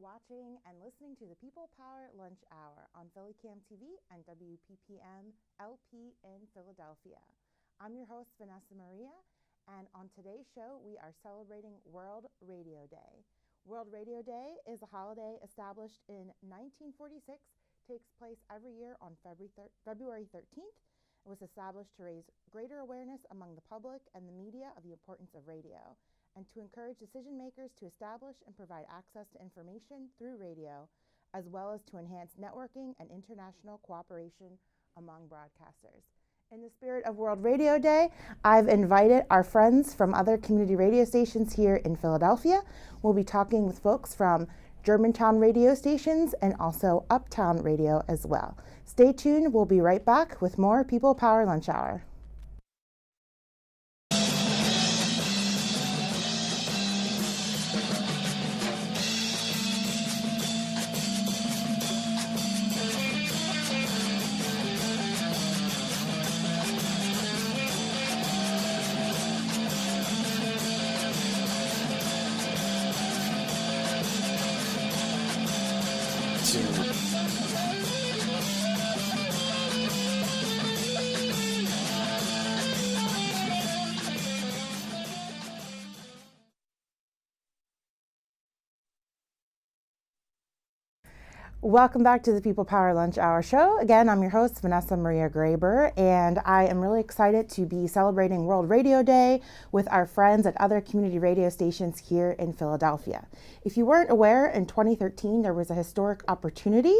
watching and listening to the People Power Lunch Hour on PhillyCam TV and WPPM LP in Philadelphia. I'm your host, Vanessa Maria, and on today's show, we are celebrating World Radio Day. World Radio Day is a holiday established in 1946, takes place every year on February 13th. It was established to raise greater awareness among the public and the media of the importance of radio, and to encourage decision makers to establish and provide access to information through radio, as well as to enhance networking and international cooperation among broadcasters. In the spirit of World Radio Day, I've invited our friends from other community radio stations here in Philadelphia. We'll be talking with folks from Germantown radio stations and also Uptown Radio as well. Stay tuned, we'll be right back with more People Power Lunch Hour. Welcome back to the People Power Lunch Hour show. Again, I'm your host, Vanessa Maria Graber, and I am really excited to be celebrating World Radio Day with our friends at other community radio stations here in Philadelphia. If you weren't aware, in 2013, there was a historic opportunity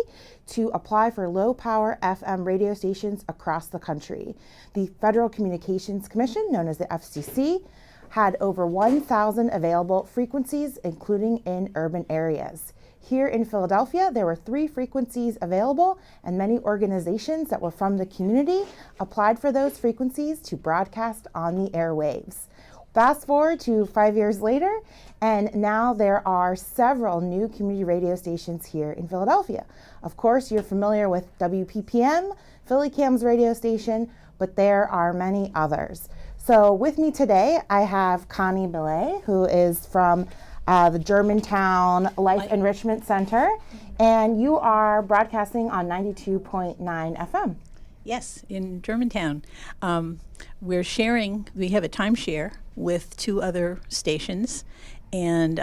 to apply for low-power FM radio stations across the country. The Federal Communications Commission, known as the FCC, had over 1,000 available frequencies, including in urban areas. Here in Philadelphia, there were 3 frequencies available, and many organizations that were from the community applied for those frequencies to broadcast on the airwaves. Fast forward to 5 years later, and now there are several new community radio stations here in Philadelphia. Of course, you're familiar with WPPM, PhillyCam's radio station, but there are many others. So with me today, I have Connie Belay, who is from the Germantown Life Enrichment Center, and you are broadcasting on 92.9 FM. Yes, in Germantown. We have a timeshare with 2 other stations, and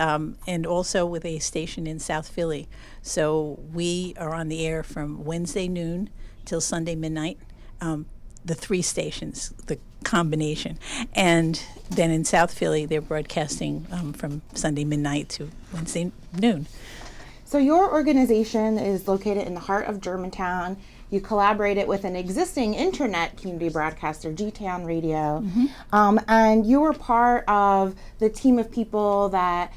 also with a station in South Philly. So we are on the air from Wednesday noon till Sunday midnight. The 3 stations, the combination. And then in South Philly, they're broadcasting from Sunday midnight to Wednesday noon. So your organization is located in the heart of Germantown. You collaborated with an existing internet community broadcaster, G-Town Radio, and you were part of the team of people that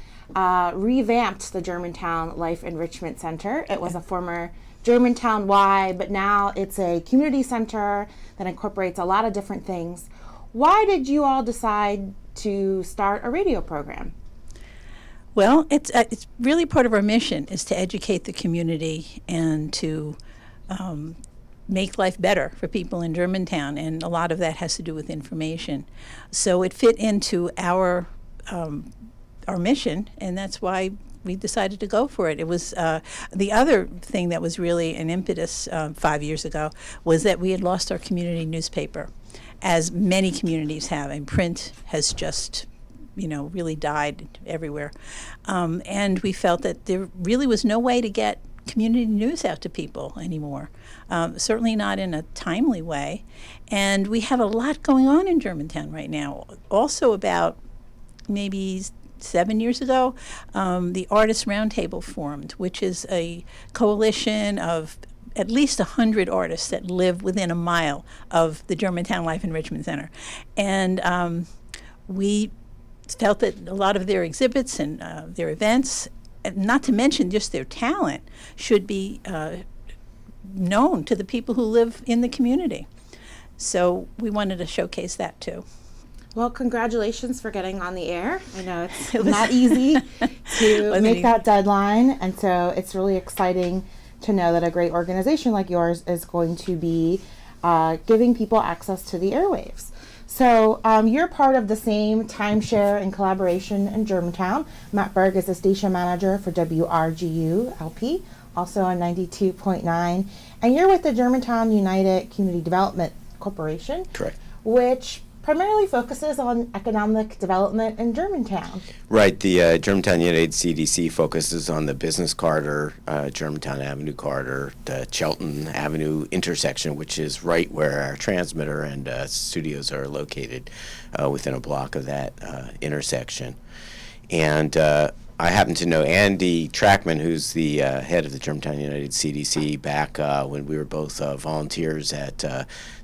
revamped the Germantown Life Enrichment Center. It was a former Germantown Y, but now it's a community center that incorporates a lot of different things. Why did you all decide to start a radio program? Well, it's really part of our mission is to educate the community and to make life better for people in Germantown, and a lot of that has to do with information. So it fit into our mission, and that's why we decided to go for it. It was the other thing that was really an impetus 5 years ago was that we had lost our community newspaper, as many communities have, and print has just, really died everywhere. And we felt that there really was no way to get community news out to people anymore, certainly not in a timely way. And we have a lot going on in Germantown right now. Also about maybe 7 years ago, the Artists Roundtable formed, which is a coalition of at least 100 artists that live within a mile of the Germantown Life Enrichment Center. And we felt that a lot of their exhibits and their events, and not to mention just their talent, should be known to the people who live in the community. So we wanted to showcase that too. Well, congratulations for getting on the air. I know it's not easy to make that deadline, and so it's really exciting to know that a great organization like yours is going to be giving people access to the airwaves. So you're part of the same timeshare and collaboration in Germantown. Matt Berg is the station manager for WRGU LP, also on 92.9. And you're with the Germantown United Community Development Corporation. Correct. Which primarily focuses on economic development in Germantown. Right. The Germantown United CDC focuses on the business corridor, Germantown Avenue corridor, the Chelton Avenue intersection, which is right where our transmitter and studios are located, within a block of that intersection. And I happen to know Andy Trackman, who's the head of the Germantown United CDC, back when we were both volunteers at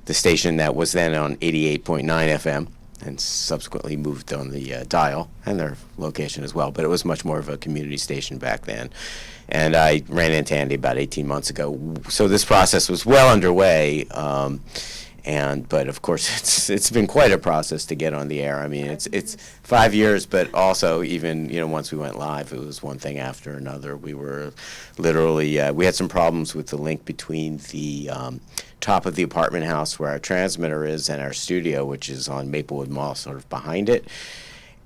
the station that was then on 88.9 FM and subsequently moved on the dial and their location as well. But it was much more of a community station back then. And I ran into Andy about 18 months ago. So this process was well underway. But of course, it's been quite a process to get on the air. I mean, it's 5 years, but also even once we went live, it was one thing after another. We were literally we had some problems with the link between the top of the apartment house where our transmitter is and our studio, which is on Maplewood Mall, sort of behind it.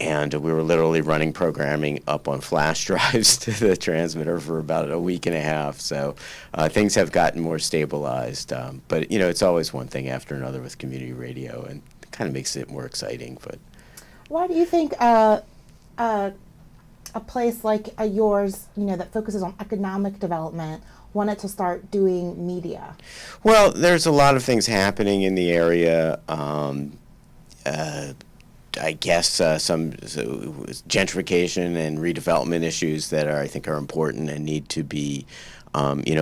And we were literally running programming up on flash drives to the transmitter for about a week and a half. So things have gotten more stabilized. But, it's always one thing after another with community radio, and it kind of makes it more exciting. But why do you think a place like yours, that focuses on economic development, wanted to start doing media? Well, there's a lot of things happening in the area. I guess some gentrification and redevelopment issues that I think are important and need to be,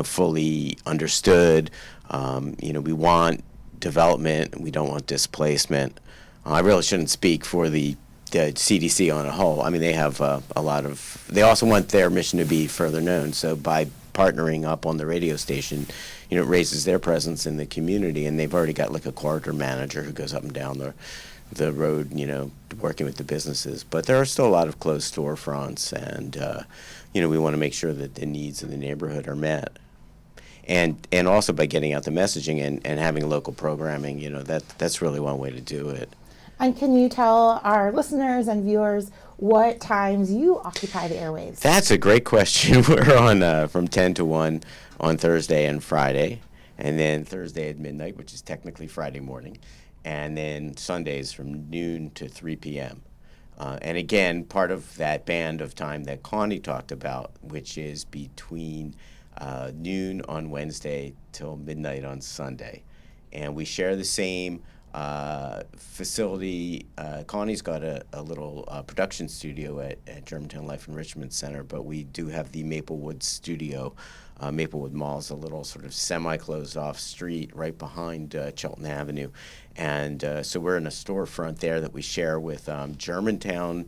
fully understood. We want development. We don't want displacement. I really shouldn't speak for the CDC on a whole. I mean, they have a lot of. They also want their mission to be further known. So by partnering up on the radio station, it raises their presence in the community, and they've already got like a corridor manager who goes up and down the road, working with the businesses. But there are still a lot of closed storefronts, and we want to make sure that the needs of the neighborhood are met. And also by getting out the messaging and having local programming, that's really one way to do it. And can you tell our listeners and viewers what times you occupy the airwaves? That's a great question. We're on from 10 to 1 on Thursday and Friday, and then Thursday at midnight, which is technically Friday morning, and then Sundays from noon to 3 p.m. And again, part of that band of time that Connie talked about, which is between noon on Wednesday till midnight on Sunday. And we share the same facility. Connie's got a little production studio at Germantown Life Enrichment Center, but we do have the Maplewood studio. Maplewood Mall is a little sort of semi-closed off street right behind Chelton Avenue. And so we're in a storefront there that we share with Germantown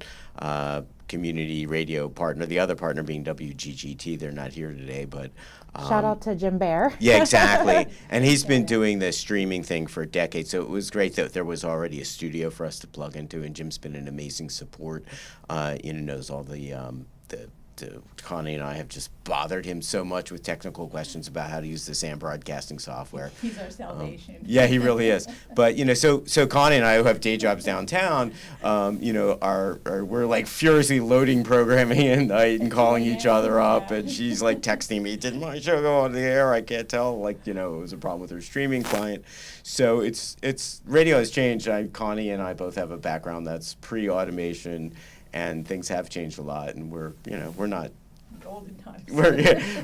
community radio partner, the other partner being WGGT. They're not here today, but shout out to Jim Bear. Yeah, exactly. And he's been doing the streaming thing for decades, so it was great that there was already a studio for us to plug into, and Jim's been an amazing support. Knows all the Connie and I have just bothered him so much with technical questions about how to use the SAM broadcasting software. He's our salvation. Yeah, he really is. But so Connie and I, who have day jobs downtown, we're like furiously loading programming at night and calling each other up, and she's like texting me, "Did my show go on the air? I can't tell." It was a problem with her streaming client. So it's radio has changed. Connie and I both have a background that's pre-automation. And things have changed a lot, and we're not golden times.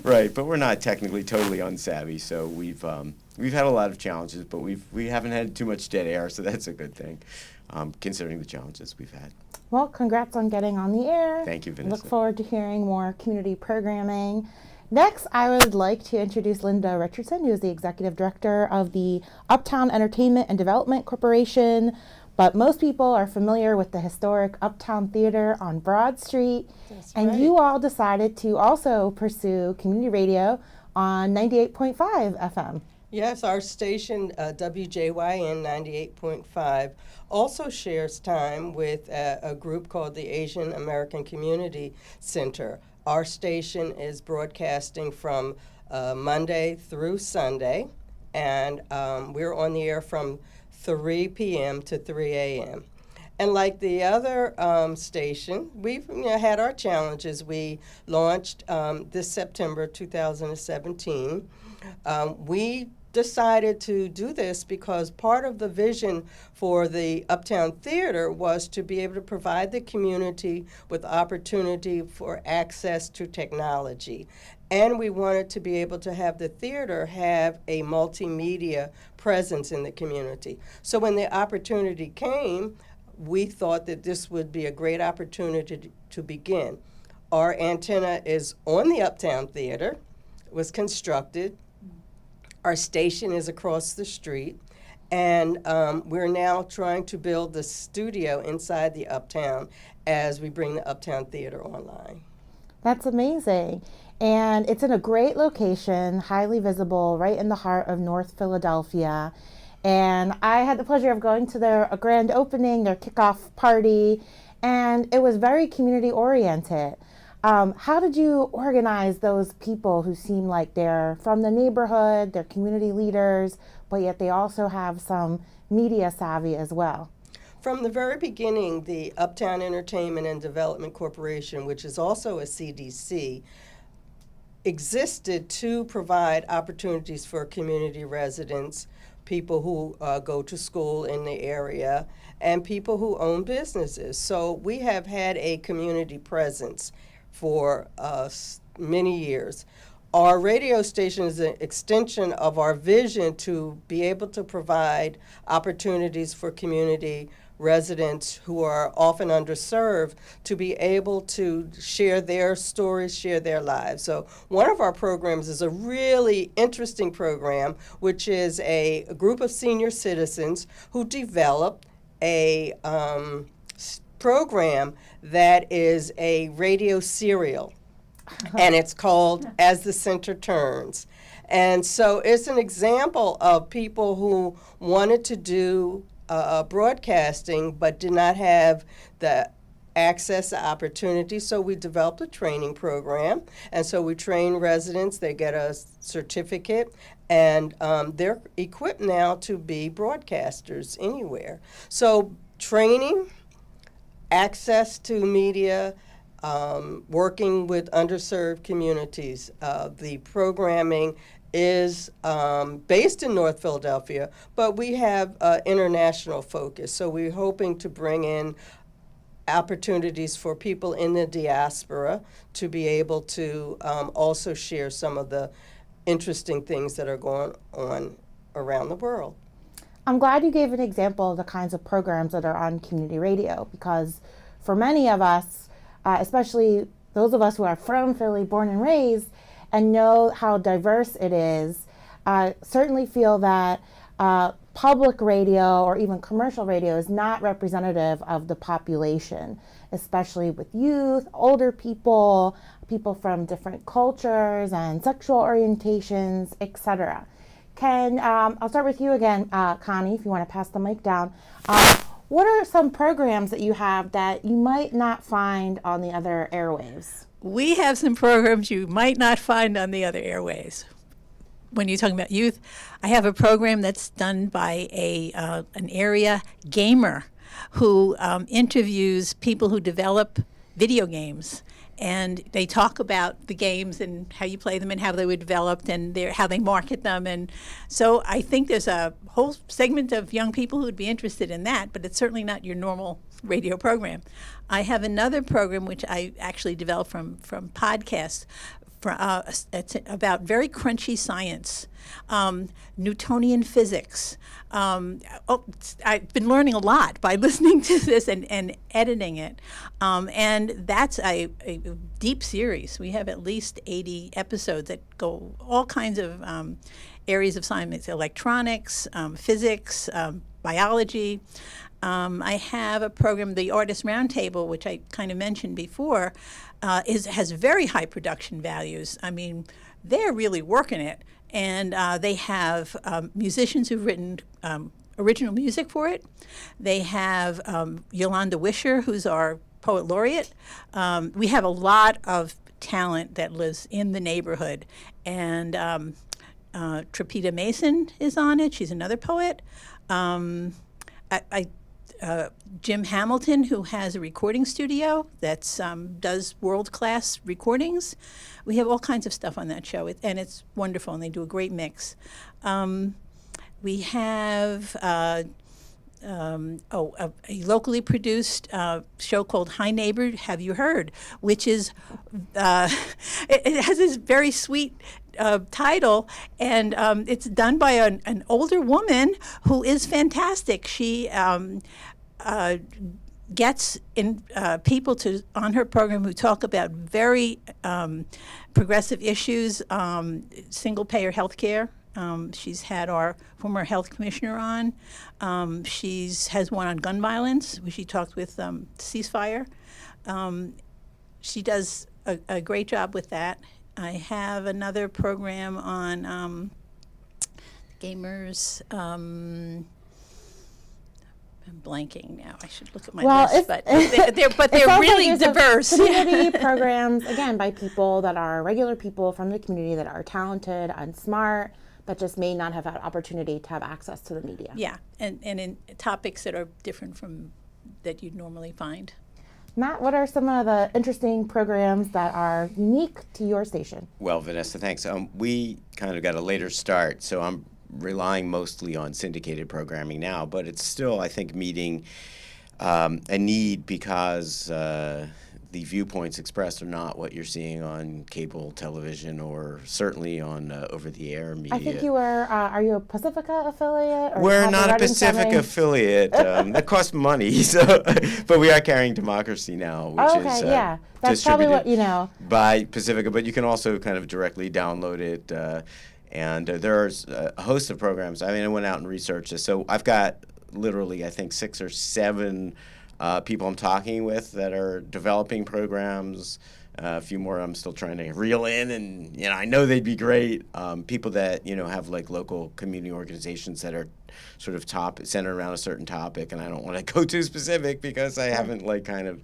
Right, but we're not technically totally unsavvy. So we've had a lot of challenges, but we haven't had too much dead air, so that's a good thing, considering the challenges we've had. Well, congrats on getting on the air. Thank you, Vanessa. Look forward to hearing more community programming. Next, I would like to introduce Linda Richardson, who is the executive director of the Uptown Entertainment and Development Corporation. But most people are familiar with the historic Uptown Theater on Broad Street. That's and right. You all decided to also pursue community radio on 98.5 FM. Yes, our station, WJYN 98.5, also shares time with a group called the Asian American Community Center. Our station is broadcasting from Monday through Sunday, and we're on the air from 3 p.m. to 3 a.m. And like the other station, we've had our challenges. We launched this September 2017. We decided to do this because part of the vision for the Uptown Theater was to be able to provide the community with opportunity for access to technology. And we wanted to be able to have the theater have a multimedia presence in the community. So when the opportunity came, we thought that this would be a great opportunity to begin. Our antenna is on the Uptown Theater, was constructed. Our station is across the street, and we're now trying to build the studio inside the Uptown as we bring the Uptown Theater online. That's amazing. And it's in a great location, highly visible, right in the heart of North Philadelphia. And I had the pleasure of going to their grand opening, their kickoff party, and it was very community oriented. How did you organize those people who seem like they're from the neighborhood, they're community leaders, but yet they also have some media savvy as well? From the very beginning, the Uptown Entertainment and Development Corporation, which is also a CDC, existed to provide opportunities for community residents, people who go to school in the area, and people who own businesses. So we have had a community presence for many years. Our radio station is an extension of our vision to be able to provide opportunities for community residents who are often underserved to be able to share their stories, share their lives. So one of our programs is a really interesting program, which is a group of senior citizens who developed a program that is a radio serial, and it's called As the Center Turns. And so it's an example of people who wanted to do broadcasting but did not have the access to opportunity, so we developed a training program, and so we train residents. They get a certificate, and they're equipped now to be broadcasters anywhere. So training, access to media, working with underserved communities. The programming is based in North Philadelphia, but we have international focus. So we're hoping to bring in opportunities for people in the diaspora to be able to also share some of the interesting things that are going on around the world. I'm glad you gave an example of the kinds of programs that are on community radio, because for many of us, especially those of us who are from Philly, born and raised, and know how diverse it is, certainly feel that public radio or even commercial radio is not representative of the population, especially with youth, older people, people from different cultures and sexual orientations, etc. I'll start with you again, Connie, if you want to pass the mic down. What are some programs that you have that you might not find on the other airwaves? We have some programs you might not find on the other airways. When you're talking about youth, I have a program that's done by an area gamer who interviews people who develop video games. And they talk about the games and how you play them and how they were developed and how they market them. And so I think there's a whole segment of young people who would be interested in that, but it's certainly not your normal radio program. I have another program which I actually developed from podcasts. It's about very crunchy science, Newtonian physics. I've been learning a lot by listening to this and editing it. And that's a deep series. We have at least 80 episodes that go all kinds of areas of science, electronics, physics, biology. I have a program, the Artist Roundtable, which I kind of mentioned before, has very high production values. I mean, they're really working it. And they have musicians who've written original music for it. They have Yolanda Wisher, who's our poet laureate. We have a lot of talent that lives in the neighborhood. And Trapita Mason is on it. She's another poet. Jim Hamilton, who has a recording studio that does world-class recordings. We have all kinds of stuff on that show, and it's wonderful, and they do a great mix. We have a locally produced show called Hi Neighbor, Have You Heard? Which is, it has this very sweet title, and it's done by an older woman who is fantastic. She gets in people on her program who talk about very progressive issues, single-payer health care. She's had our former health commissioner on. Has one on gun violence, where she talked with Ceasefire. She does a great job with that. I have another program on gamers. I'm blanking now. I should look at my list, but they're really diverse. Community programs, again, by people that are regular people from the community that are talented and smart, but just may not have had opportunity to have access to the media. Yeah, and in topics that are different from that you'd normally find. Matt, what are some of the interesting programs that are unique to your station? Well, Vanessa, thanks. We kind of got a later start, so I'm relying mostly on syndicated programming now, but it's still, I think, meeting a need because the viewpoints expressed are not what you're seeing on cable television or certainly on over-the-air media. I think you were, are you a Pacifica affiliate? Or We're not a Pacifica affiliate. That costs money, but we are carrying Democracy Now, which is that's probably what you know. By Pacifica, but you can also kind of directly download it. And there's a host of programs. I mean, I went out and researched this. So I've got literally, I think, 6 or 7 people I'm talking with that are developing programs. A few more I'm still trying to reel in, and I know they'd be great. People that have like local community organizations that are sort of centered around a certain topic, and I don't want to go too specific because I haven't kind of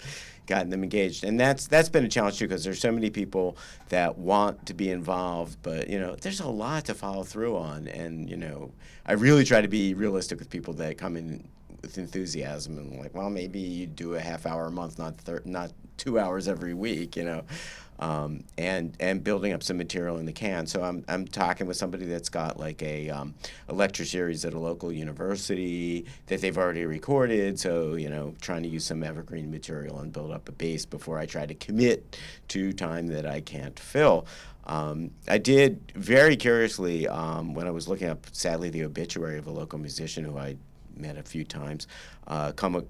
gotten them engaged. And that's been a challenge too, because there's so many people that want to be involved, but there's a lot to follow through on, and I really try to be realistic with people that come in with enthusiasm and like, well, maybe you do a half hour a month, not 2 hours every week, and building up some material in the can. So I'm talking with somebody that's got like a lecture series at a local university that they've already recorded. So trying to use some evergreen material and build up a base before I try to commit to time that I can't fill. I did very curiously when I was looking up, sadly, the obituary of a local musician who I met a few times,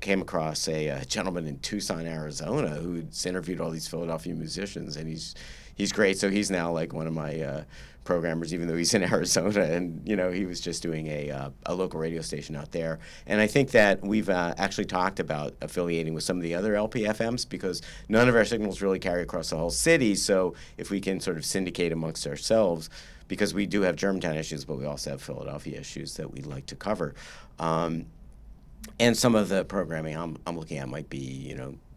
came across a gentleman in Tucson, Arizona, who's interviewed all these Philadelphia musicians, and he's great. So he's now like one of my programmers, even though he's in Arizona, and he was just doing a local radio station out there. And I think that we've actually talked about affiliating with some of the other LPFMs because none of our signals really carry across the whole city. So if we can sort of syndicate amongst ourselves, because we do have Germantown issues, but we also have Philadelphia issues that we'd like to cover. And some of the programming I'm looking at might be,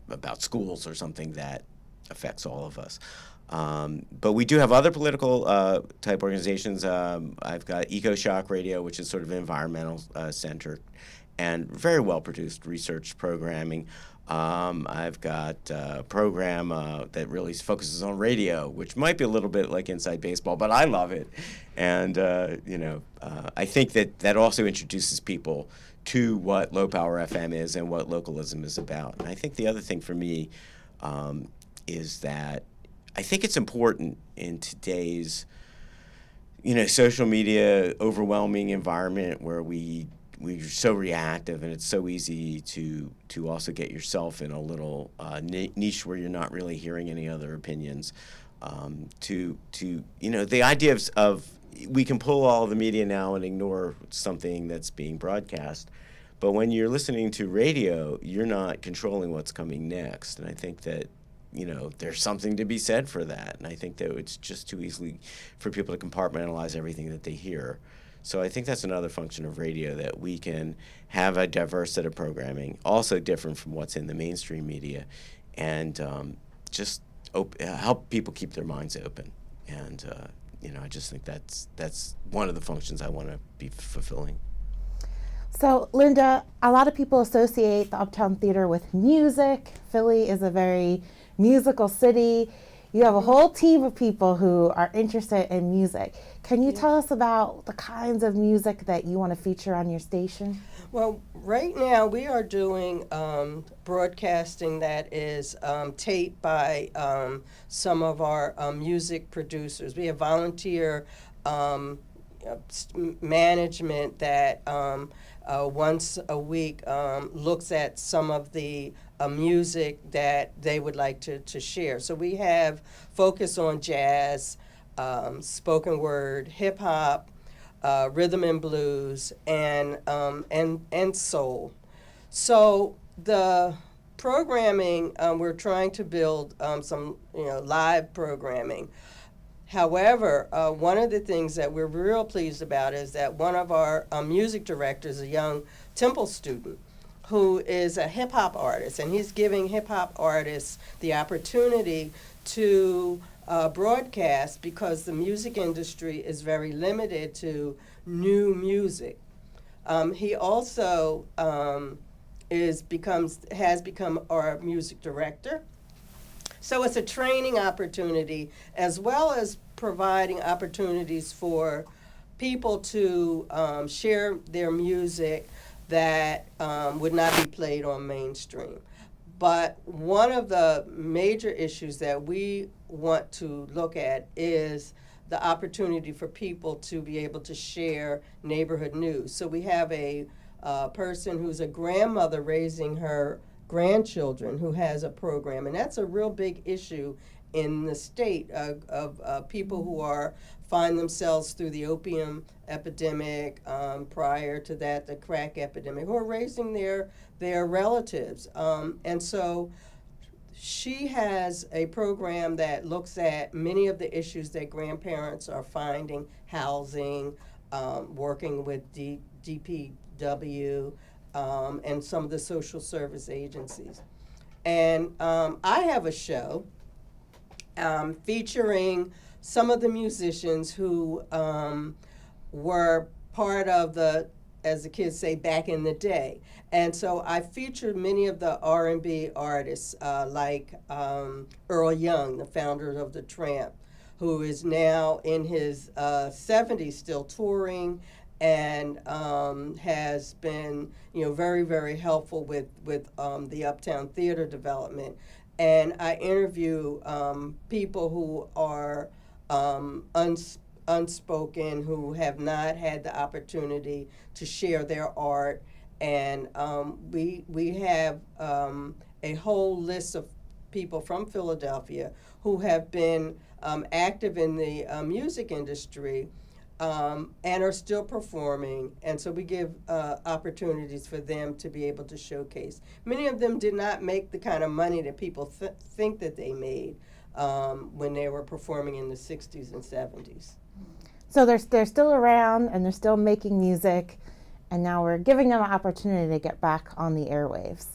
about schools or something that affects all of us. But we do have other political type organizations. I've got EcoShock Radio, which is sort of environmental centered and very well produced research programming. I've got a program that really focuses on radio, which might be a little bit like Inside Baseball, but I love it. And, I think that also introduces people to what low power FM is and what localism is about. And I think the other thing for me is that I think it's important in today's, social media overwhelming environment where we're so reactive, and it's so easy to also get yourself in a little niche where you're not really hearing any other opinions. The idea of we can pull all the media now and ignore something that's being broadcast, but when you're listening to radio, you're not controlling what's coming next. And I think that there's something to be said for that. And I think that it's just too easily for people to compartmentalize everything that they hear. So I think that's another function of radio, that we can have a diverse set of programming, also different from what's in the mainstream media, and just help people keep their minds open. And, I just think that's one of the functions I want to be fulfilling. So, Linda, a lot of people associate the Uptown Theater with music. Philly is a very musical city. You have a whole team of people who are interested in music. Can you tell us about the kinds of music that you want to feature on your station? Well, right now we are doing broadcasting that is taped by some of our music producers. We have volunteer management that once a week looks at some of the music that they would like to share. So we have focus on jazz, spoken word, hip hop, rhythm and blues, and soul. So the programming, we're trying to build some live programming. However, one of the things that we're real pleased about is that one of our music directors, a young Temple student, who is a hip hop artist, and he's giving hip hop artists the opportunity to broadcast because the music industry is very limited to new music. He also has become our music director. So it's a training opportunity as well as providing opportunities for people to share their music that would not be played on mainstream. But one of the major issues that we want to look at is the opportunity for people to be able to share neighborhood news. So we have a person who's a grandmother raising her grandchildren who has a program, and that's a real big issue in the state of people who find themselves through the opium epidemic, prior to that the crack epidemic, who are raising their relatives. And so she has a program that looks at many of the issues that grandparents are finding: housing, working with DPW, and some of the social service agencies. And I have a show featuring some of the musicians who were part of the, as the kids say, back in the day. And so I featured many of the R&B artists like Earl Young, the founder of the Tramp, who is now in his 70s still touring and has been very, very helpful with the Uptown Theater development. And I interview people who are unspoken, who have not had the opportunity to share their art. And we have a whole list of people from Philadelphia who have been active in the music industry and are still performing. And so we give opportunities for them to be able to showcase. Many of them did not make the kind of money that people think that they made when they were performing in the 60s and 70s. So they're still around and they're still making music, and now we're giving them an opportunity to get back on the airwaves.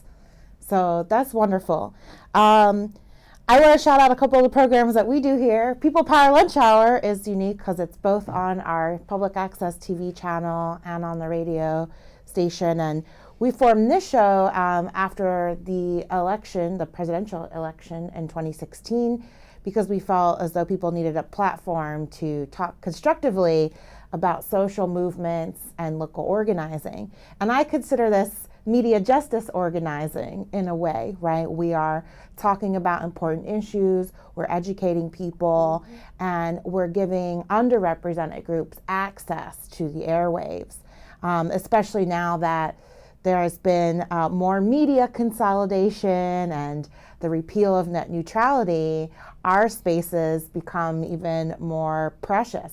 So that's wonderful. I want to shout out a couple of the programs that we do here. People Power Lunch Hour is unique because it's both on our public access TV channel and on the radio station. And we formed this show after the election, the presidential election in 2016, because we felt as though people needed a platform to talk constructively about social movements and local organizing. And I consider this media justice organizing in a way, right? We are talking about important issues, we're educating people, and we're giving underrepresented groups access to the airwaves, especially now that there has been more media consolidation and the repeal of net neutrality. Our spaces become even more precious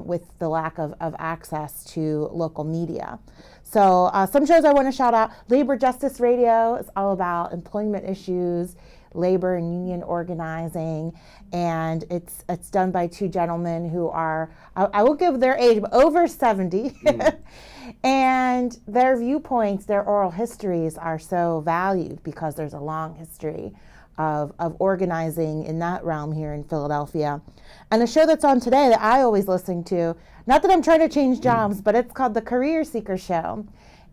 with the lack of access to local media. So some shows I want to shout out: Labor Justice Radio is all about employment issues, labor and union organizing, and it's done by two gentlemen who are, I will give their age, but over 70. And their viewpoints, their oral histories are so valued because there's a long history of organizing in that realm here in Philadelphia. And a show that's on today that I always listen to, not that I'm trying to change jobs, but it's called the Career Seeker Show.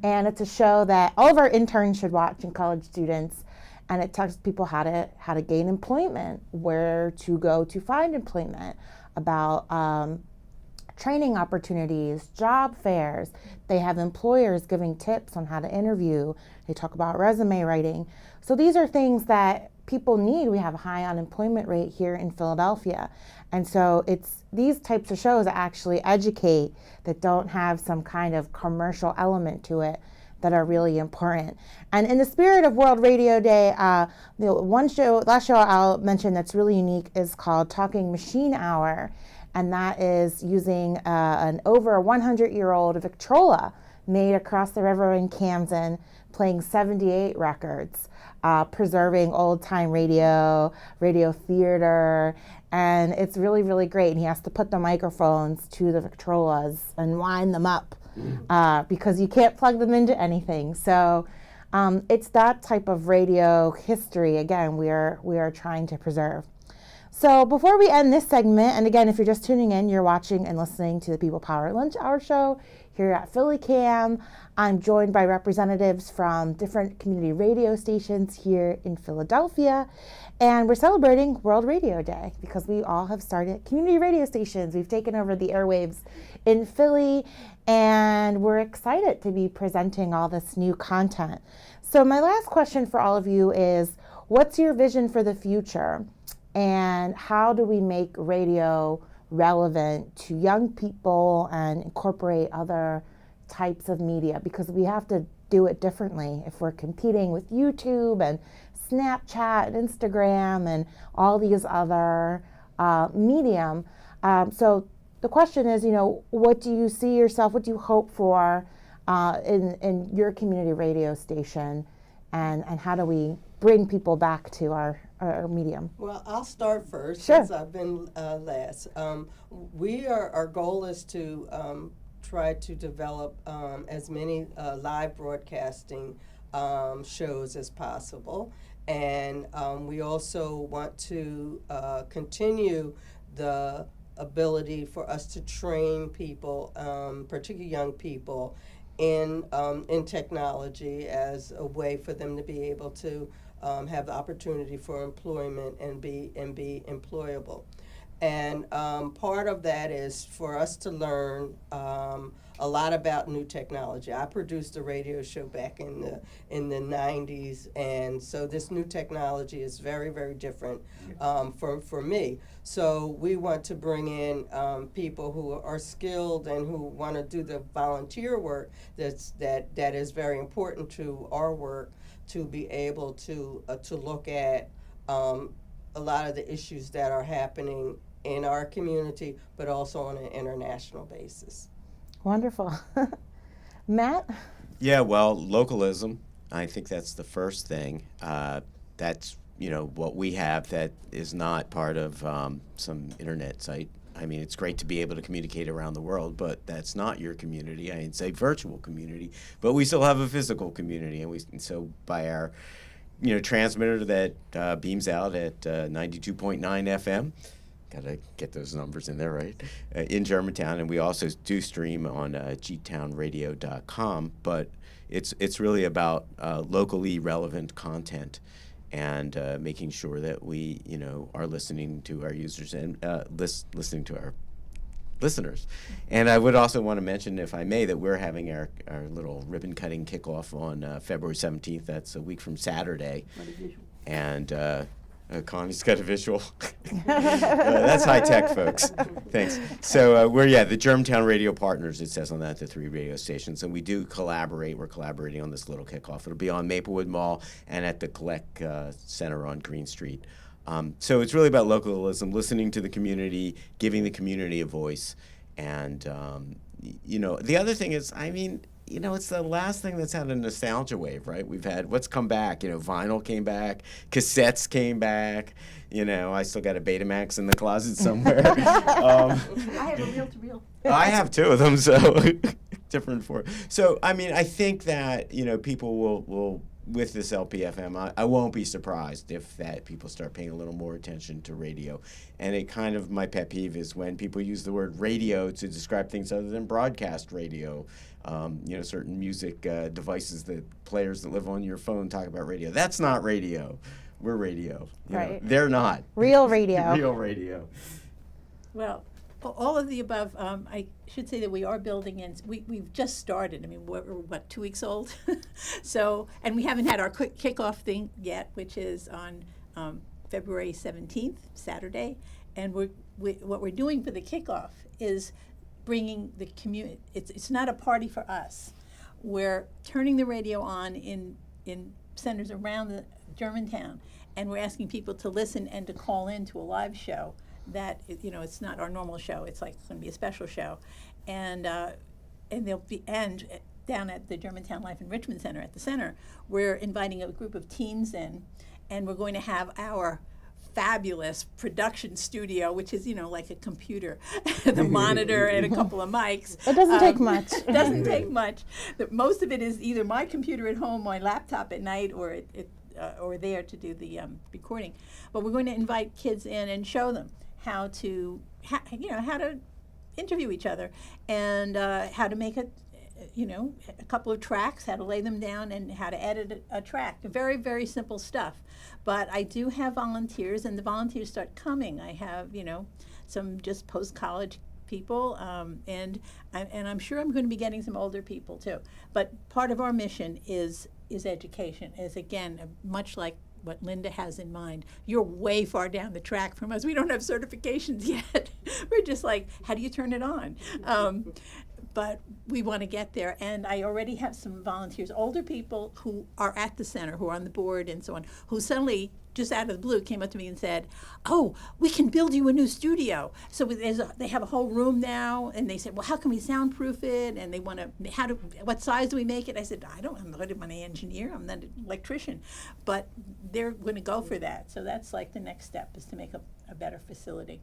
And it's a show that all of our interns should watch, and college students. And it tells people how to gain employment, where to go to find employment, about training opportunities, job fairs. They have employers giving tips on how to interview. They talk about resume writing. So these are things that people need. We have a high unemployment rate here in Philadelphia. And so it's these types of shows that actually educate, that don't have some kind of commercial element to it, that are really important. And in the spirit of World Radio Day, last show I'll mention that's really unique is called Talking Machine Hour. And that is using an over 100-year-old Victrola made across the river in Camden, playing 78 records, preserving old-time radio theater, and it's really, really great. And he has to put the microphones to the Victrolas and wind them up because you can't plug them into anything. So it's that type of radio history, again, we are trying to preserve. So before we end this segment, and again, if you're just tuning in, you're watching and listening to the People Power Lunch Hour show here at PhillyCam. I'm joined by representatives from different community radio stations here in Philadelphia. And we're celebrating World Radio Day because we all have started community radio stations. We've taken over the airwaves in Philly, and we're excited to be presenting all this new content. So my last question for all of you is, what's your vision for the future? And how do we make radio relevant to young people and incorporate other types of media? Because we have to do it differently if we're competing with YouTube and Snapchat and Instagram and all these other medium. So the question is, what do you see yourself, what do you hope for in your community radio station, and how do we bring people back to our medium? Well, I'll start first, Sure. since I've been last. Our goal is to try to develop as many live broadcasting shows as possible. And we also want to continue the ability for us to train people, particularly young people, in technology as a way for them to be able to have the opportunity for employment and be employable. And part of that is for us to learn a lot about new technology. I produced a radio show back in the 90s, and so this new technology is very, very different for me. So we want to bring in people who are skilled and who want to do the volunteer work that is very important to our work, to be able to look at a lot of the issues that are happening in our community, but also on an international basis. Wonderful. Matt? Yeah, well, localism, I think that's the first thing. That's, what we have that is not part of some internet site. I mean, it's great to be able to communicate around the world, but that's not your community. It's a virtual community, but we still have a physical community. And so by our, transmitter that beams out at 92.9 FM, got to get those numbers in there, right? In Germantown, and we also do stream on gtownradio.com. But it's really about locally relevant content and making sure that we, are listening to our users and listening to our listeners. And I would also want to mention, if I may, that we're having our little ribbon cutting kickoff on February 17th. That's a week from Saturday. And Connie's got a visual. That's high tech, folks. Thanks. So we're the Germantown Radio Partners, it says on that, the 3 radio stations, and we do collaborate. We're collaborating on this little kickoff. It'll be on Maplewood Mall and at the Collect Center on Green Street. So it's really about localism, listening to the community, giving the community a voice, and the other thing is, it's the last thing that's had a nostalgia wave, right? We've had, what's come back? Vinyl came back, cassettes came back. I still got a Betamax in the closet somewhere. I have a reel-to-reel. I have 2 of them, so different for. So, I think that, people will with this LPFM, I won't be surprised if that people start paying a little more attention to radio. And it kind of, my pet peeve is when people use the word radio to describe things other than broadcast radio. Certain music devices, that players that live on your phone talk about radio. That's not radio. We're radio. Right. They're not. Real radio. Real radio. Well, all of the above, I should say that we are building in. We've just started. I mean, we're 2 weeks old? So, and we haven't had our quick kickoff thing yet, which is on February 17th, Saturday. And what we're doing for the kickoff is bringing the community. It's not a party for us. We're turning the radio on in centers around the Germantown, and we're asking people to listen and to call in to a live show. That it's not our normal show. It's like going to be a special show, and there'll be down at the Germantown Life Enrichment Center at the center, we're inviting a group of teens in, and we're going to have our fabulous production studio, which is like a computer, the monitor and a couple of mics. It doesn't take much. It doesn't take much. Most of it is either my computer at home, my laptop at night, or or there to do the recording. But we're going to invite kids in and show them how to interview each other, and how to make a couple of tracks, how to lay them down, and how to edit a track. Very, very simple stuff. But I do have volunteers, and the volunteers start coming. I have some just post-college people, and I'm sure I'm going to be getting some older people too. But part of our mission is education. Is again much like what Linda has in mind. You're way far down the track from us. We don't have certifications yet. We're just like, how do you turn it on? But we want to get there, and I already have some volunteers, older people who are at the center, who are on the board and so on, who suddenly, just out of the blue, came up to me and said, "Oh, we can build you a new studio." So they have a whole room now, and they said, "Well, how can we soundproof it?" And they want to, what size do we make it? I said, I'm not an engineer, I'm not an electrician, but they're going to go for that. So that's like the next step, is to make a better facility.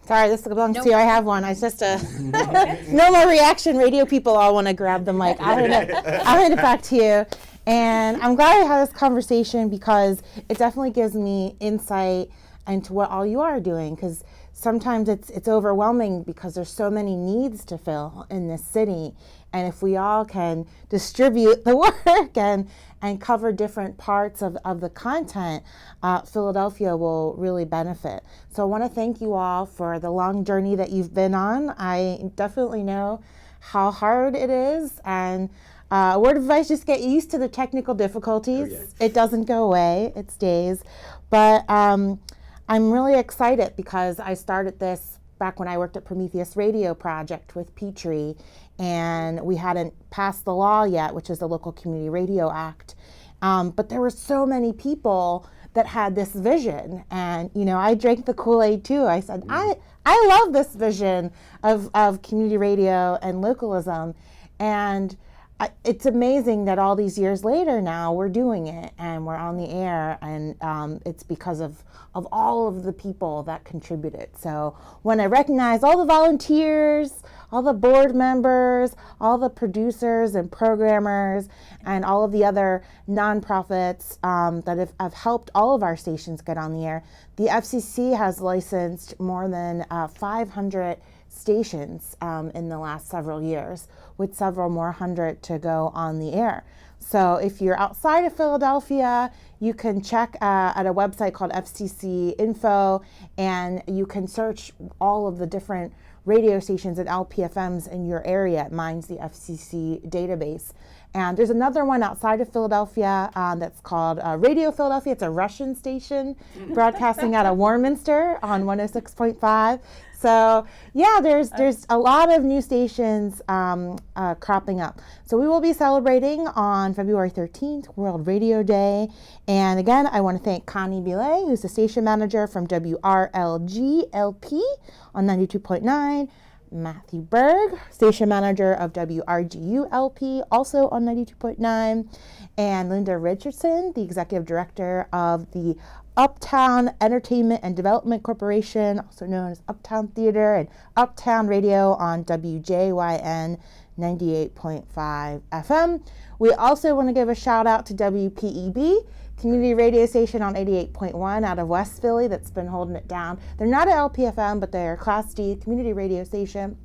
Sorry, this belongs to you. I have one. I just no more reaction. Radio people all want to grab the mic. I'll hand it back to you. And I'm glad I had this conversation, because it definitely gives me insight into what all you are doing. Because sometimes it's overwhelming, because there's so many needs to fill in this city. And if we all can distribute the work and cover different parts of the content, Philadelphia will really benefit. So I want to thank you all for the long journey that you've been on. I definitely know how hard it is, and word of advice, just get used to the technical difficulties. Oh, yeah. It doesn't go away, it stays. But I'm really excited, because I started this back when I worked at Prometheus Radio Project with Petrie, and we hadn't passed the law yet, which is the Local Community Radio Act. But there were so many people that had this vision, and I drank the Kool-Aid too. I said, I love this vision of community radio and localism, and it's amazing that all these years later now we're doing it and we're on the air, and it's because of all of the people that contributed. So when I recognize all the volunteers, all the board members, all the producers and programmers, and all of the other nonprofits that have helped all of our stations get on the air, the FCC has licensed more than 500 stations in the last several years, with several more hundred to go on the air. So if you're outside of Philadelphia, you can check at a website called FCC Info, and you can search all of the different radio stations and LPFMs in your area. It mines the FCC database. And there's another one outside of Philadelphia that's called Radio Philadelphia. It's a Russian station broadcasting out of Warminster on 106.5. So yeah, there's a lot of new stations cropping up. So we will be celebrating on February 13th, World Radio Day. And again, I want to thank Connie Billet, who's the station manager from WRLG LP on 92.9. Matthew Berg, station manager of WRGU LP, also on 92.9. And Linda Richardson, the executive director of the Uptown Entertainment and Development Corporation, also known as Uptown Theater and Uptown Radio on WJYN 98.5 FM. We also want to give a shout out to WPEB, community radio station on 88.1 out of West Philly that's been holding it down. They're not a LPFM, but they're a Class D community radio station.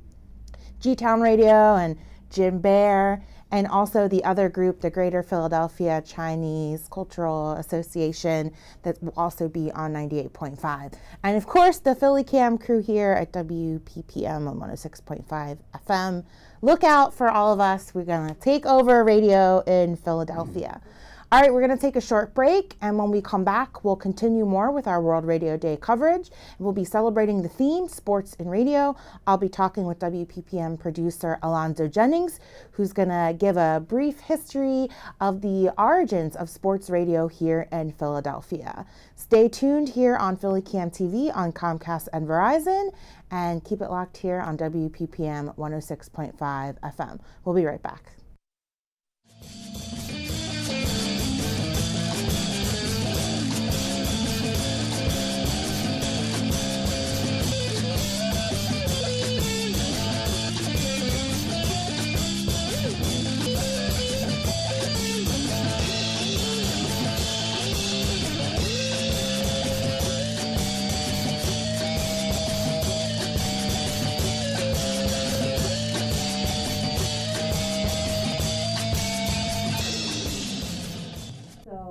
G-Town Radio and Jim Bear, and also the other group, the Greater Philadelphia Chinese Cultural Association, that will also be on 98.5. And of course, the Philly Cam crew here at WPPM on 106.5 FM. Look out for all of us. We're going to take over radio in Philadelphia. All right, we're going to take a short break, and when we come back, we'll continue more with our World Radio Day coverage. We'll be celebrating the theme, sports and radio. I'll be talking with WPPM producer Alonzo Jennings, who's going to give a brief history of the origins of sports radio here in Philadelphia. Stay tuned here on Philly Cam TV on Comcast and Verizon, and keep it locked here on WPPM 106.5 FM. We'll be right back.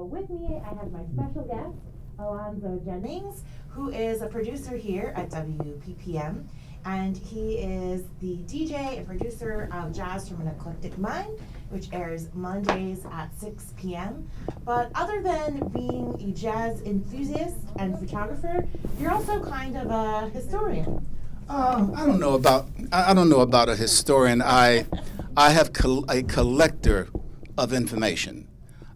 With me, I have my special guest, Alonzo Jennings, who is a producer here at WPPM, and he is the DJ and producer of Jazz from an Eclectic Mind, which airs Mondays at 6 p.m. But other than being a jazz enthusiast and photographer, you're also kind of a historian. I don't know about a historian. I have a collector of information.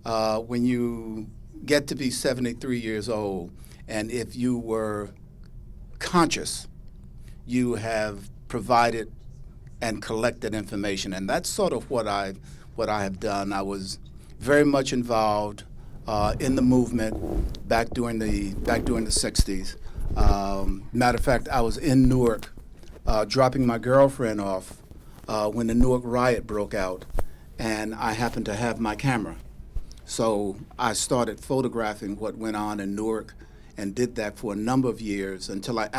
When you get to be 73 years old, and if you were conscious, you have provided and collected information, and that's sort of what I have done. I was very much involved in the movement back during the 60s. Matter of fact, I was in Newark dropping my girlfriend off when the Newark riot broke out, and I happened to have my camera. So I started photographing what went on in Newark and did that for a number of years until I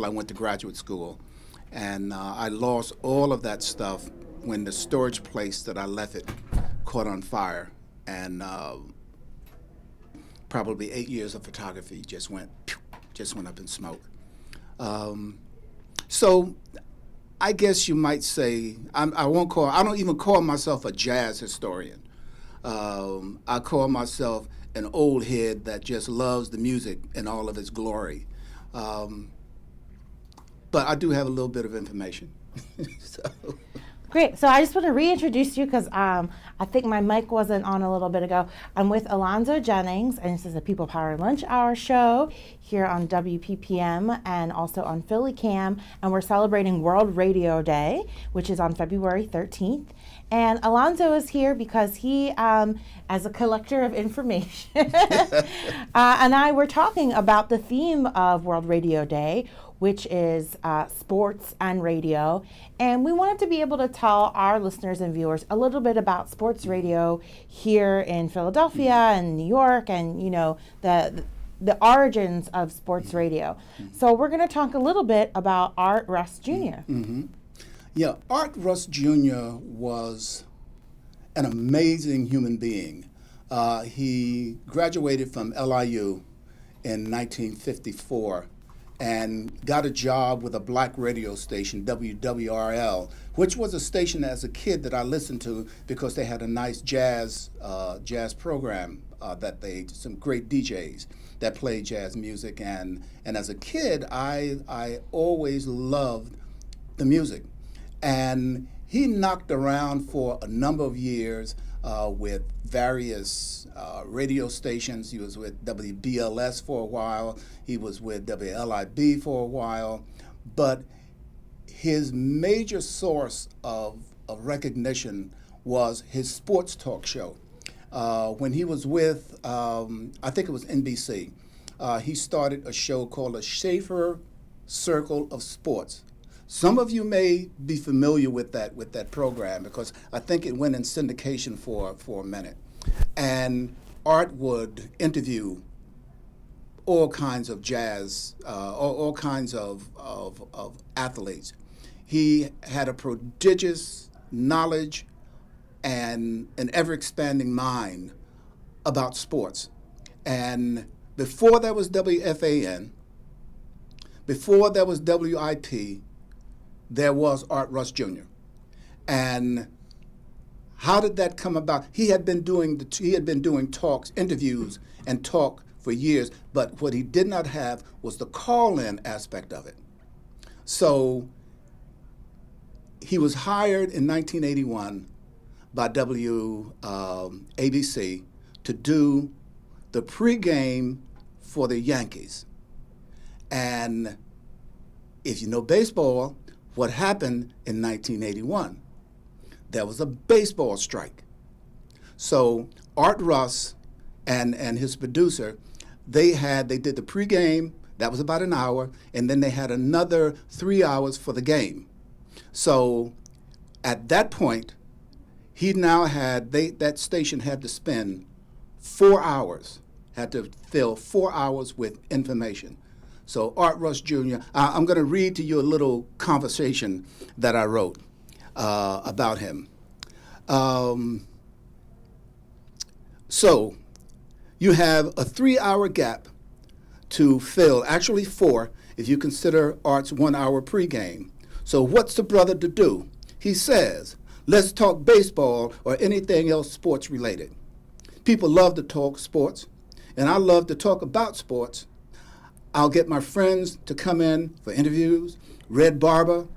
went to graduate school. And I lost all of that stuff when the storage place that I left it caught on fire. And probably 8 years of photography just went up in smoke. So I guess you might say, I don't even call myself a jazz historian. I call myself an old head that just loves the music in all of its glory. But I do have a little bit of information. So. Great. So I just want to reintroduce you because I think my mic wasn't on a little bit ago. I'm with Alonzo Jennings, and this is a People Power Lunch Hour show here on WPPM and also on Philly Cam. And we're celebrating World Radio Day, which is on February 13th. And Alonzo is here because he, as a collector of information, and I were talking about the theme of World Radio Day, which is sports and radio. And we wanted to be able to tell our listeners and viewers a little bit about sports radio here in Philadelphia and New York, and, you know, the origins of sports radio. So we're going to talk a little bit about Art Russ Jr. Mm-hmm. Yeah, Art Russ Jr. was an amazing human being. He graduated from LIU in 1954 and got a job with a black radio station, WWRL, which was a station as a kid that I listened to because they had a nice jazz program some great DJs that played jazz music. And as a kid, I always loved the music. And he knocked around for a number of years with various radio stations. He was with WBLS for a while. He was with WLIB for a while. But his major source of recognition was his sports talk show. When he was with, I think it was NBC, he started a show called the Schaefer Circle of Sports. Some of you may be familiar with that program because I think it went in syndication for a minute. And Art would interview all kinds of jazz, all kinds of athletes. He had a prodigious knowledge and an ever-expanding mind about sports. And before there was WFAN, before there was WIP, there was Art Russ Jr. And how did that come about? He had been doing talks, interviews, and talk for years, but what he did not have was the call-in aspect of it. So he was hired in 1981 by WABC to do the pregame for the Yankees. And if you know baseball, what happened in 1981? There was a baseball strike. So Art Russ and his producer, they did the pregame, that was about an hour, and then they had another 3 hours for the game. So at that point, that station had to spend 4 hours, had to fill 4 hours with information. So Art Russ Jr., I'm going to read to you a little conversation that I wrote about him. So you have a 3-hour gap to fill, actually 4, if you consider Art's 1 hour pregame. So what's the brother to do? He says, let's talk baseball or anything else sports related. People love to talk sports, and I love to talk about sports. I'll get my friends to come in for interviews, Red Barber,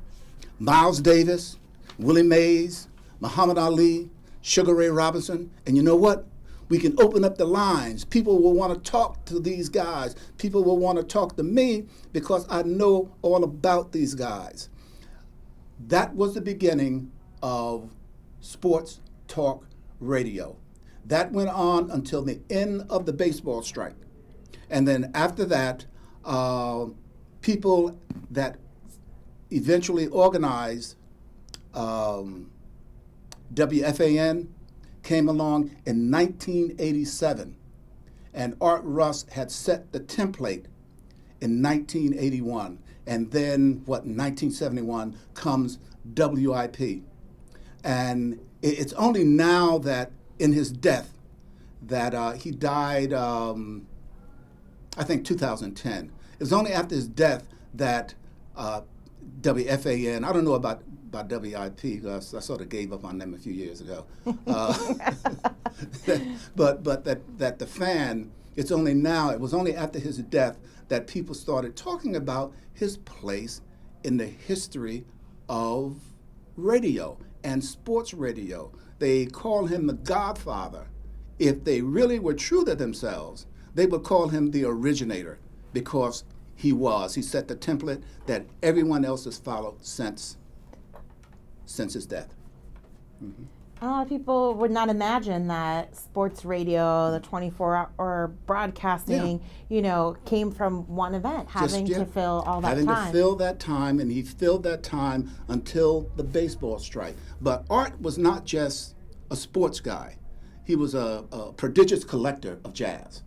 Miles Davis, Willie Mays, Muhammad Ali, Sugar Ray Robinson, and you know what? We can open up the lines. People will want to talk to these guys. People will want to talk to me because I know all about these guys. That was the beginning of sports talk radio. That went on until the end of the baseball strike. And then after that, people that eventually organized WFAN came along in 1987, and Art Russ had set the template in 1981, and then in 1971 comes WIP. And it's only now that in his death that he died, I think 2010. It was only after his death that WFAN, I don't know about WIP, because I sort of gave up on them a few years ago. But that the fan, it was only after his death that people started talking about his place in the history of radio and sports radio. They call him the Godfather. If they really were true to themselves, they would call him the originator, because he set the template that everyone else has followed since his death. Mm-hmm. A lot of people would not imagine that sports radio, the 24-hour broadcasting, came from one event, having to fill all that time. Having to fill that time, and he filled that time until the baseball strike. But Art was not just a sports guy. He was a prodigious collector of jazz.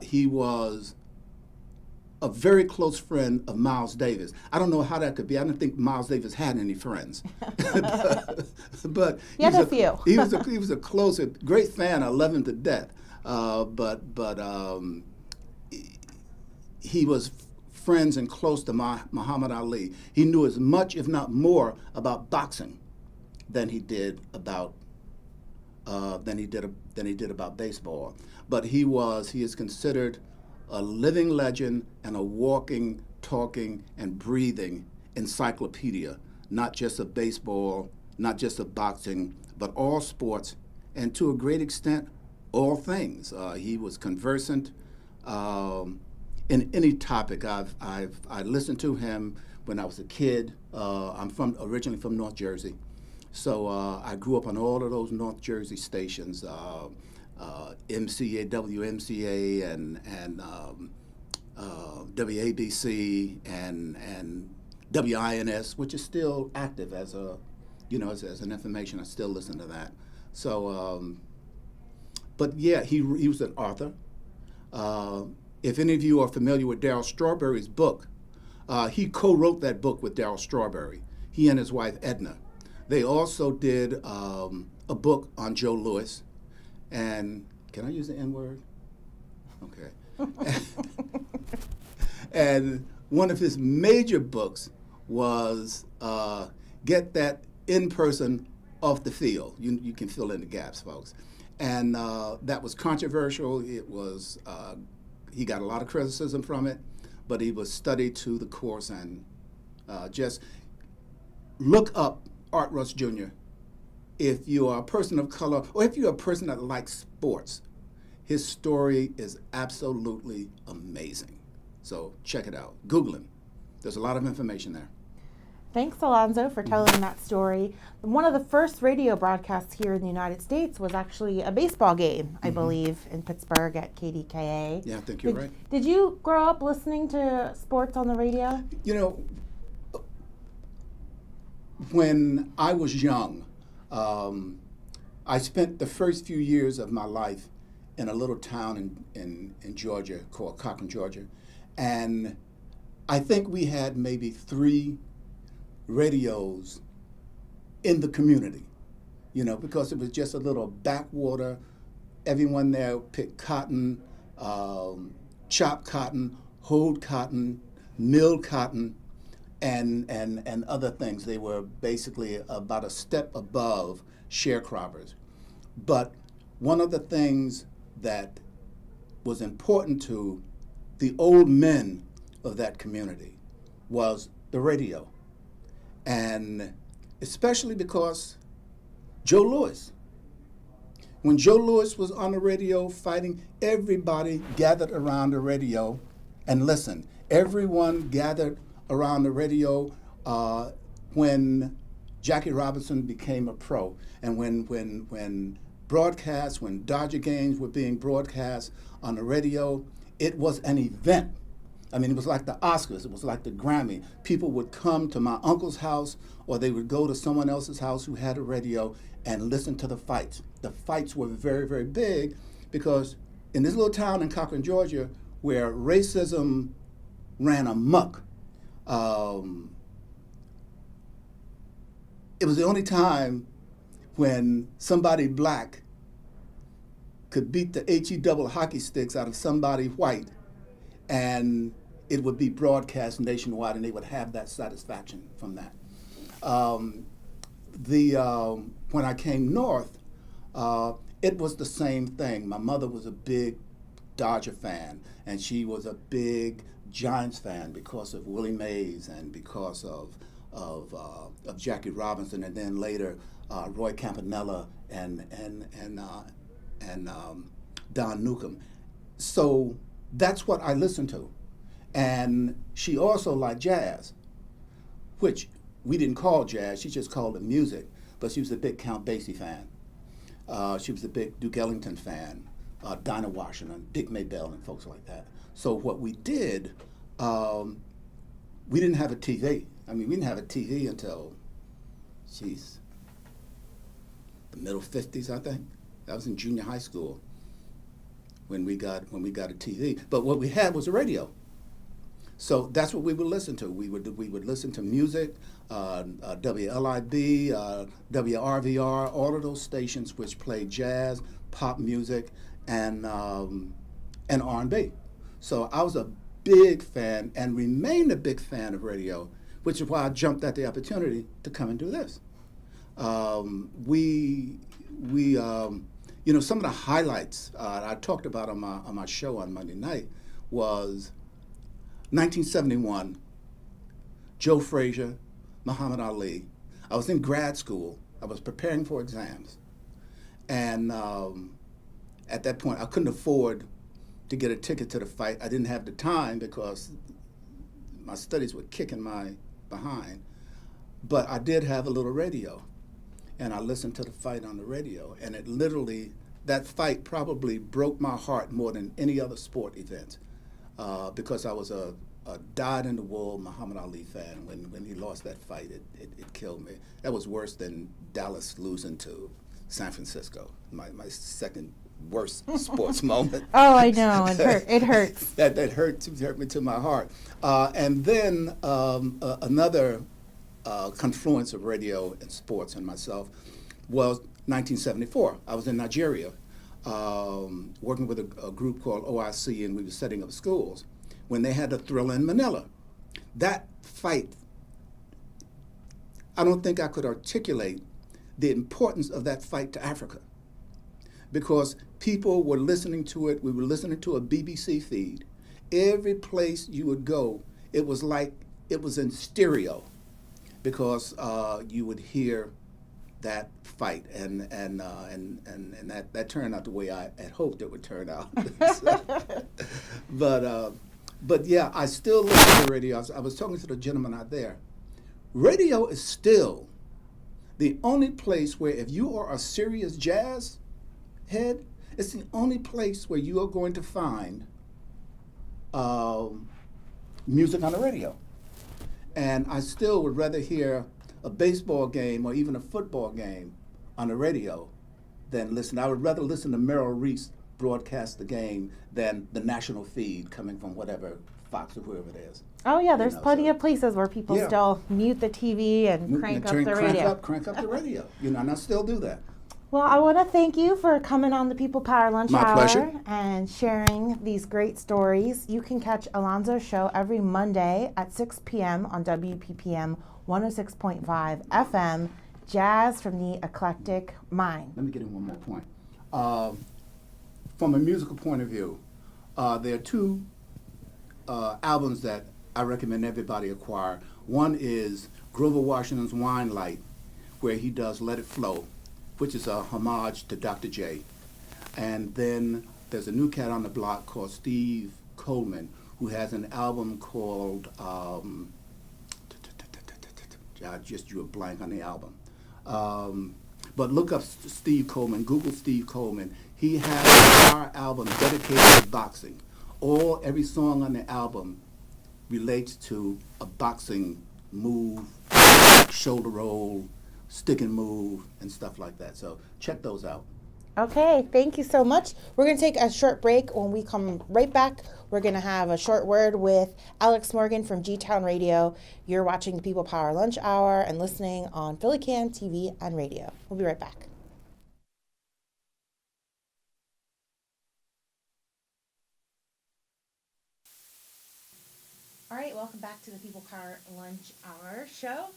He was a very close friend of Miles Davis. I don't know how that could be. I don't think Miles Davis had any friends. but he had a few. he was a close, great fan. I love him to death. But he was friends and close to Muhammad Ali. He knew as much, if not more, about boxing than he did about baseball. But he is considered a living legend and a walking, talking, and breathing encyclopedia, not just of baseball, not just of boxing, but all sports, and to a great extent, all things. He was conversant in any topic. I listened to him when I was a kid. I'm originally from North Jersey, so I grew up on all of those North Jersey stations. MCA, WMCA, and WABC, and WINS, which is still active as a, as an information. I still listen to that. So, but yeah, he was an author. If any of you are familiar with Darryl Strawberry's book, he co-wrote that book with Darryl Strawberry, he and his wife Edna. They also did a book on Joe Louis. And can I use the N-word? Okay. And one of his major books was Get That In-Person Off the Field. You can fill in the gaps, folks. And that was controversial. It was, he got a lot of criticism from it, but he was studied to the course. And just look up Art Russ Jr. if you are a person of color, or if you're a person that likes sports. His story is absolutely amazing. So check it out. Google him. There's a lot of information there. Thanks, Alonzo, for telling that story. One of the first radio broadcasts here in the United States was actually a baseball game, I believe, in Pittsburgh at KDKA. Yeah, I think you're right. Did you grow up listening to sports on the radio? You know, when I was young, I spent the first few years of my life in a little town in Georgia called Cochran, Georgia. And I think we had maybe 3 radios in the community, because it was just a little backwater. Everyone there picked cotton, chopped cotton, hoed cotton, milled cotton, and other things. They were basically about a step above sharecroppers. But one of the things that was important to the old men of that community was the radio. And especially because Joe Louis. When Joe Louis was on the radio fighting, everybody gathered around the radio and listened. Everyone gathered around the radio when Jackie Robinson became a pro, and when broadcasts, when Dodger games were being broadcast on the radio, it was an event. I mean, it was like the Oscars, it was like the Grammy. People would come to my uncle's house, or they would go to someone else's house who had a radio and listen to the fights. The fights were very, very big because in this little town in Cochran, Georgia, where racism ran amok, it was the only time when somebody black could beat the HE double hockey sticks out of somebody white, and it would be broadcast nationwide, and they would have that satisfaction from that. When I came north, it was the same thing. My mother was a big Dodger fan, and she was a big Giants fan because of Willie Mays and because of Jackie Robinson, and then later Roy Campanella and Don Newcomb. So that's what I listened to. And she also liked jazz, which we didn't call jazz, she just called it music. But she was a big Count Basie fan. She was a big Duke Ellington fan, Dinah Washington, Dick Maybell, and folks like that. So what we did, we didn't have a TV. I mean, we didn't have a TV until, the middle 50s, I think. I was in junior high school when we got a TV. But what we had was a radio. So that's what we would listen to. We would listen to music, WLIB, WRVR, all of those stations which played jazz, pop music, and R&B. So I was a big fan and remained a big fan of radio, which is why I jumped at the opportunity to come and do this. Some of the highlights I talked about on my show on Monday night was 1971, Joe Frazier, Muhammad Ali. I was in grad school. I was preparing for exams. And at that point, I couldn't afford to get a ticket to the fight. I didn't have the time because my studies were kicking my behind. But I did have a little radio. And I listened to the fight on the radio. And it literally, that fight probably broke my heart more than any other sport event. Because I was a a dyed-in-the-wool Muhammad Ali fan. When he lost that fight, it killed me. That was worse than Dallas losing to San Francisco. My second worst sports moment. Oh, I know. It hurts. that hurt me to my heart. And then another confluence of radio and sports and myself was 1974. I was in Nigeria working with a group called OIC, and we were setting up schools when they had the Thriller in Manila. That fight, I don't think I could articulate the importance of that fight to Africa, because people were listening to it. We were listening to a BBC feed. Every place you would go, it was like it was in stereo, because you would hear that fight, and that turned out the way I had hoped it would turn out. But yeah, I still listen to radio. I was talking to the gentleman out there. Radio is still the only place where, if you are a serious jazz head, it's the only place where you are going to find music on the radio. And I still would rather hear a baseball game or even a football game on the radio than listen. I would rather listen to Merrill Reese broadcast the game than the national feed coming from whatever Fox or whoever it is. Oh yeah, there's plenty of places where people still mute the TV and crank up the radio. Crank up the radio. And I still do that. Well, I want to thank you for coming on the People Power Lunch My Hour pleasure. and sharing these great stories. You can catch Alonzo's show every Monday at 6 p.m. on WPPM 106.5 FM, Jazz from the Eclectic Mind. Let me get in one more point. From a musical point of view, there are two albums that I recommend everybody acquire. One is Grover Washington's Wine Light, where he does Let It Flow, which is a homage to Dr. J. And then there's a new cat on the block called Steve Coleman, who has an album called, I just drew a blank on the album. But look up Steve Coleman, Google Steve Coleman. He has an entire album dedicated to boxing. Every song on the album relates to a boxing move, shoulder roll, stick and move, and stuff like that. So check those out. Okay, thank you so much. We're going to take a short break. When we come right back, we're going to have a short word with Alex Morgan from G-Town Radio. You're watching the People Power Lunch Hour and listening on Philly Can TV and radio. We'll be right back. All right, welcome back to the People Power Lunch Hour show.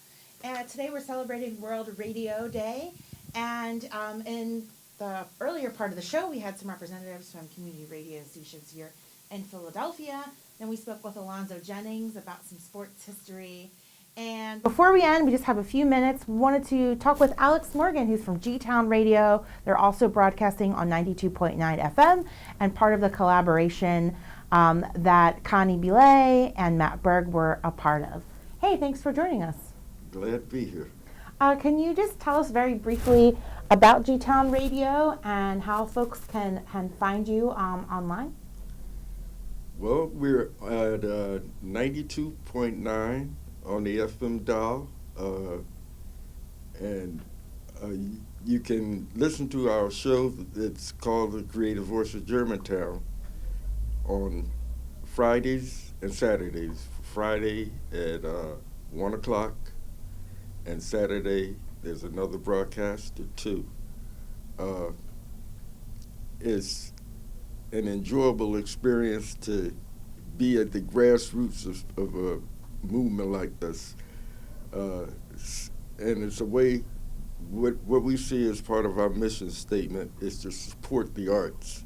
Today we're celebrating World Radio Day, and in the earlier part of the show, we had some representatives from community radio stations here in Philadelphia. Then we spoke with Alonzo Jennings about some sports history. And before we end, we just have a few minutes. We wanted to talk with Alex Morgan, who's from G-Town Radio. They're also broadcasting on 92.9 FM and part of the collaboration that Connie Belay and Matt Berg were a part of. Hey, thanks for joining us. Glad to be here. Can you just tell us very briefly about G-Town Radio and how folks can find you online? Well, we're at 92.9 on the FM dial, and you can listen to our show. It's called The Creative Voice of Germantown on Fridays and Saturdays. Friday at 1 o'clock, and Saturday there's another broadcast at 2. It's an enjoyable experience to be at the grassroots of a movement like this. And it's a way, what we see as part of our mission statement is to support the arts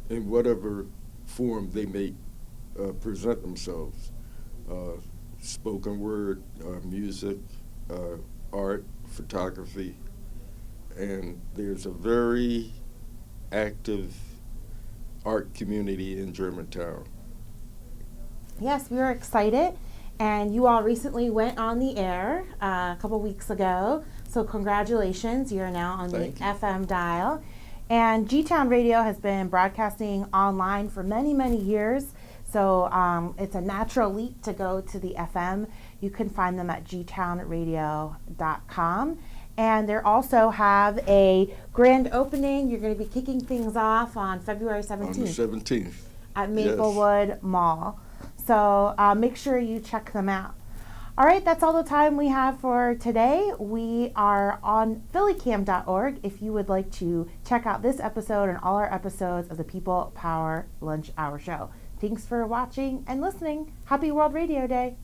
in whatever form they may present themselves. Spoken word, music, art, photography, and there's a very active art community in Germantown. Yes, we were excited, and you all recently went on the air a couple weeks ago, so congratulations, you're now on Thank the you. FM dial. And G-Town Radio has been broadcasting online for many, many years, So it's a natural leap to go to the FM. You can find them at gtownradio.com. And they also have a grand opening. You're going to be kicking things off on February 17th. On the 17th. At Maplewood Mall. So make sure you check them out. All right, that's all the time we have for today. We are on phillycam.org if you would like to check out this episode and all our episodes of the People Power Lunch Hour Show. Thanks for watching and listening. Happy World Radio Day.